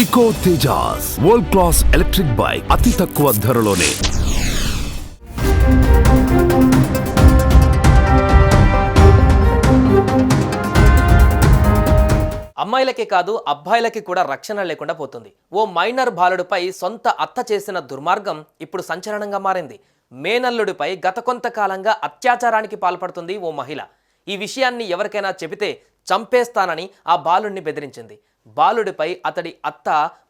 Eco Tejas world class electric bike అతి తక్కువ ధరలోనే. అమ్మాయిలకే కాదు అబ్బాయిలకి కూడా రక్షణ లేకుండా పోతుంది. ఓ మైనర్ బాలుడిపై సొంత అత్త చేసిన దుర్మార్గం ఇప్పుడు సంచలనంగా మారింది. మేనల్లుడిపై గత కొంతకాలంగా అత్యాచారానికి పాల్పడుతుంది ఓ మహిళ. ఈ విషయాన్ని ఎవరికైనా చెబితే చంపేస్తానని ఆ బాలుడిని బెదిరించింది. బాలుడిపై అతడి అత్త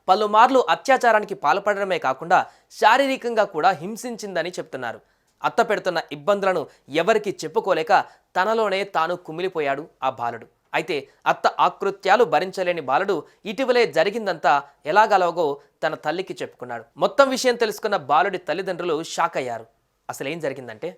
పలుమార్లు అత్యాచారానికి పాల్పడడమే కాకుండా శారీరకంగా కూడా హింసించిందని చెప్తున్నారు. అత్త పెడుతున్న ఇబ్బందులను ఎవరికి చెప్పుకోలేక తనలోనే తాను కుమిలిపోయాడు ఆ బాలుడు. అయితే అత్త ఆకృత్యాలు భరించలేని బాలుడు ఇటీవలే జరిగిందంతా ఎలాగలవగో తన తల్లికి చెప్పుకున్నాడు. మొత్తం విషయం తెలుసుకున్న బాలుడి తల్లిదండ్రులు షాక్ అయ్యారు. అసలేం జరిగిందంటే,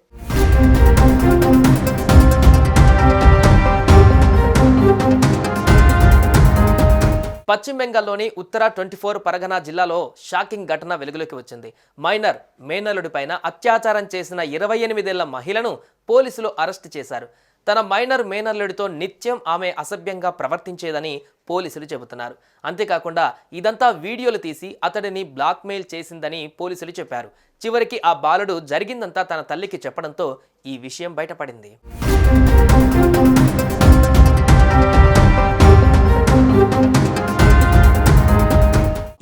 పశ్చిమ బెంగాల్లోని ఉత్తర 24 పరగనా జిల్లాలో షాకింగ్ ఘటన వెలుగులోకి వచ్చింది. మైనర్ మేనల్లుడి పైన అత్యాచారం చేసిన 28 ఏళ్ల మహిళను పోలీసులు అరెస్టు చేశారు. తన మైనర్ మేనల్లుడితో నిత్యం ఆమె అసభ్యంగా ప్రవర్తించేదని పోలీసులు చెబుతున్నారు. అంతేకాకుండా ఇదంతా వీడియోలు తీసి అతడిని బ్లాక్మెయిల్ చేసిందని పోలీసులు చెప్పారు. చివరికి ఆ బాలుడు జరిగిందంతా తన తల్లికి చెప్పడంతో ఈ విషయం బయటపడింది.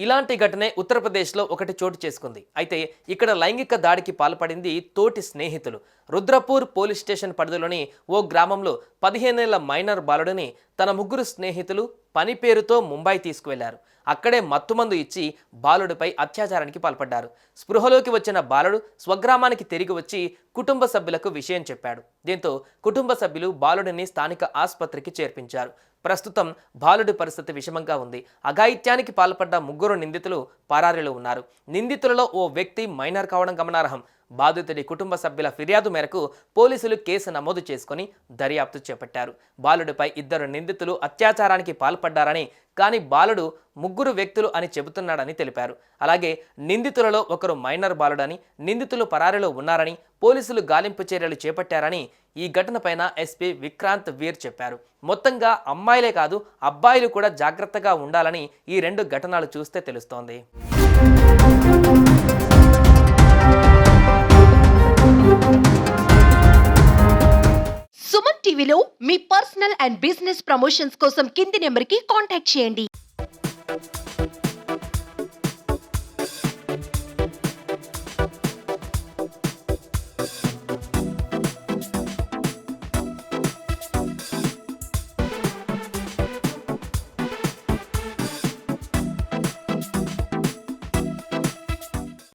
ఇలాంటి ఘటనే ఉత్తరప్రదేశ్లో ఒకటి చోటు చేసుకుంది. అయితే ఇక్కడ లైంగిక దాడికి పాల్పడింది తోటి స్నేహితులు. రుద్రపూర్ పోలీస్ స్టేషన్ పరిధిలోని ఓ గ్రామంలో 15 ఏళ్ల మైనర్ బాలుడిని తన ముగ్గురు స్నేహితులు పని పేరుతో ముంబై తీసుకువెళ్లారు. అక్కడే మత్తుమందు ఇచ్చి బాలుడిపై అత్యాచారానికి పాల్పడ్డారు. స్పృహలోకి వచ్చిన బాలుడు స్వగ్రామానికి తిరిగి వచ్చి కుటుంబ సభ్యులకు విషయం చెప్పాడు. దీంతో కుటుంబ సభ్యులు బాలుడిని స్థానిక ఆసుపత్రికి చేర్పించారు. ప్రస్తుతం బాలుడి పరిస్థితి విషమంగా ఉంది. అఘాయిత్యానికి పాల్పడ్డ ముగ్గురు నిందితులు పరారీలో ఉన్నారు. నిందితులలో ఓ వ్యక్తి మైనర్ కావడం గమనార్హం. బాధితుడి కుటుంబ సభ్యుల ఫిర్యాదు మేరకు పోలీసులు కేసు నమోదు చేసుకుని దర్యాప్తు చేపట్టారు. బాలుడిపై 2 నిందితులు అత్యాచారానికి పాల్పడ్డారని, కానీ బాలుడు ముగ్గురు వ్యక్తులు అని చెబుతున్నాడని తెలిపారు. అలాగే నిందితులలో ఒకరు మైనర్ బాలుడని, నిందితులు పరారీలో ఉన్నారని పోలీసులు గాలింపు చర్యలు చేపట్టారని ఈ ఘటనపైన ఎస్పీ విక్రాంత్ వీర్ చెప్పారు. మొత్తంగా అమ్మాయిలే కాదు అబ్బాయిలు కూడా జాగ్రత్తగా ఉండాలని ఈ 2 ఘటనలు చూస్తే తెలుస్తోంది. సుమన్ టీవీలో మీ పర్సనల్ అండ్ బిజినెస్ ప్రమోషన్స్ కోసం కింది నెంబర్కి కాంటాక్ట్ చేయండి.